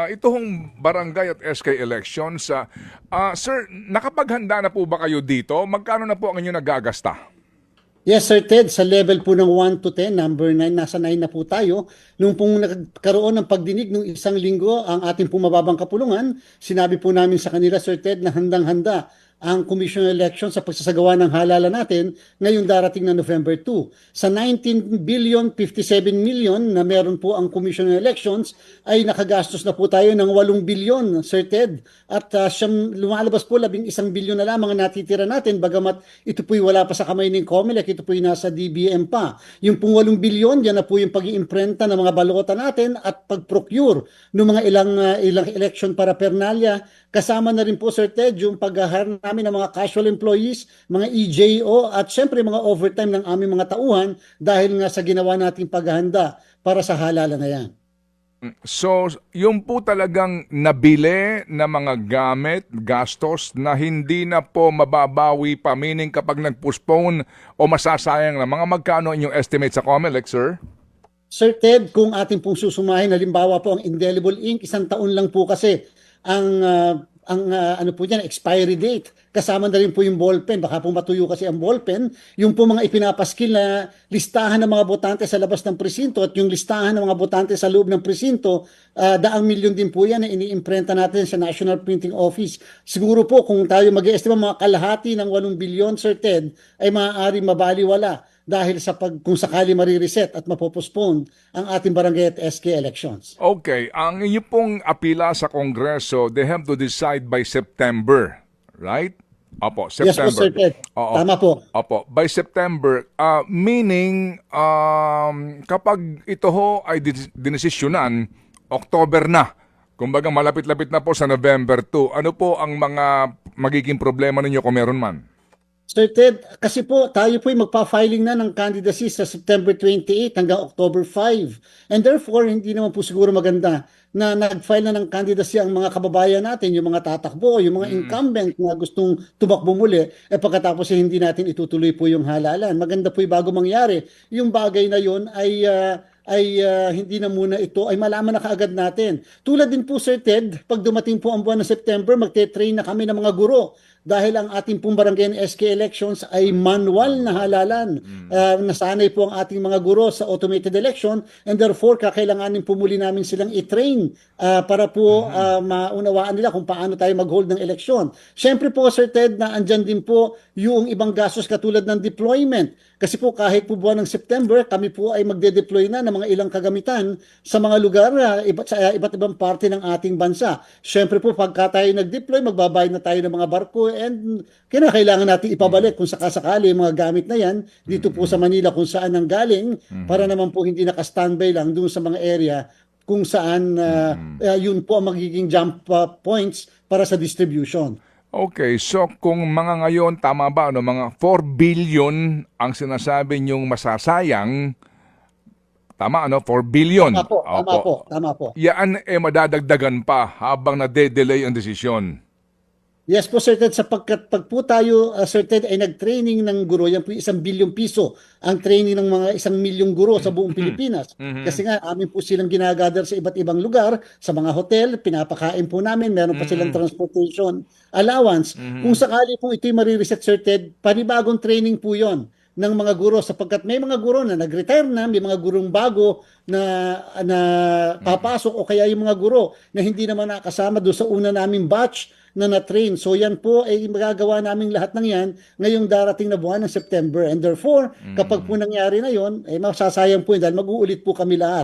ito hong barangay at SK elections, sir, nakapaghanda na po ba kayo dito? Magkano na po ang inyong nagagasta? Yes, Sir Ted, sa level po ng 1 to 10, number 9, nasa 9 na po tayo. Nung pong nagkaroon ng pagdinig nung isang linggo ang ating pong mababang kapulungan, sinabi po namin sa kanila, Sir Ted, na handang-handa ang Commission on Election sa pagsasagawa ng halalan natin ngayong darating na November 2. Sa 19 billion 57 million na meron po ang Commission on Elections ay nakagastos na po tayo ng 8 billion, Sir Ted. At lumalabas po 11 billion na lamang ang natitira natin bagamat ito po'y wala pa sa kamay ng COMELEC, ito po'y nasa DBM pa. Yung pong 8 billion, yan na po yung pag-iimprenta ng mga balota natin at pag-procure ng mga ilang election paraphernalia. Kasama na rin po, Sir Ted, yung pag-hire namin ng mga casual employees, mga EJO at syempre mga overtime ng aming mga tauhan dahil nga sa ginawa nating paghahanda para sa halalan na yan. So, yung po talagang nabili na mga gamit, gastos na hindi na po mababawi pa, meaning kapag nag-postpone o masasayang na, mga magkano inyong estimate sa COMELEC, sir? Sir Ted, kung ating pong susumahin, halimbawa po ang indelible ink, 1 taon lang po kasi ang ano po diyan, expiry date. Kasama na rin po yung ballpen. Baka po matuyo kasi ang ballpen. Yung po mga ipinapaskil na listahan ng mga botante sa labas ng presinto at yung listahan ng mga botante sa loob ng presinto, 100,000,000 din po yan na iniimprenta natin sa National Printing Office. Siguro po kung tayo mag-estima mga kalahati ng 8 billion, Sir Ted, ay maaari mabaliwala dahil sa kung sakali marireset at mapopospone ang ating barangay at SK elections. Okay, ang inyo pong apila sa Kongreso, they have to decide by September, right? Opo, Yes po, September. Sir Ted. Oo. Tama po. Opo, by September, meaning kapag ito ho ay dinesisyonan, October na. Kumbaga malapit-lapit na po sa November 2. Ano po ang mga magiging problema ninyo kung meron man? Sir Ted, kasi po tayo po ay magpa-filing na ng candidacy sa September 28 hanggang October 5. And therefore, hindi naman po siguro maganda na nag-file na ng candidacy ang mga kababayan natin, yung mga tatakbo, yung mga incumbent na gustong tumakbo muli, pagkatapos hindi natin itutuloy po yung halalan. Maganda po yung bago mangyari. Yung bagay na yon ay hindi na muna ito ay malaman na kaagad natin. Tulad din po, Sir Ted, pag dumating po ang buwan ng September, magte-train na kami ng mga guro dahil ang ating pong barangay SK elections ay manual na halalan. Nasanay po ang ating mga guro sa automated election and therefore kakailanganin po muli namin silang i-train para po maunawaan nila kung paano tayo mag-hold ng eleksyon. Siyempre po, Sir Ted, na andyan din po yung ibang gastos katulad ng deployment. Kasi po kahit po buwan ng September, kami po ay magde-deploy na ng mga ilang kagamitan sa mga lugar sa iba't ibang parte ng ating bansa. Siyempre po pagka tayo nag-deploy, magbabayad na tayo ng mga barko and kailangan natin ipabalik kung sakasakali yung mga gamit na yan dito po sa Manila kung saan ang galing para naman po hindi naka-standby lang doon sa mga area kung saan yun po ang magiging jump points para sa distribution. Okay, so kung mga ngayon, tama ba, ano, mga 4 billion ang sinasabi niyong masasayang, tama, ano, 4 billion. Tama po, tama Opo. po, tama po. Yan madadagdagan pa habang nade-delay ang desisyon. Yes po, Sir Ted, sapagkat pag po tayo, Sir Ted, ay nag-training ng guro, yan po 1 bilyong piso ang training ng mga 1 milyong guro sa buong Pilipinas. Kasi nga, amin po silang ginagather sa iba't ibang lugar, sa mga hotel, pinapakain po namin, meron pa silang transportation allowance. Kung sakali po ito'y marireset, Sir Ted, panibagong training po yon ng mga guro sapagkat may mga guro na nag-retire na, may mga gurong bago na papasok o kaya yung mga guro na hindi naman nakasama doon sa una naming batch na na-train. So yan po ay magagawa namin lahat ng yan ngayong darating na buwan ng September. And therefore, kapag po nangyari na yon, masasayang po yun dahil mag-uulit po kami lahat.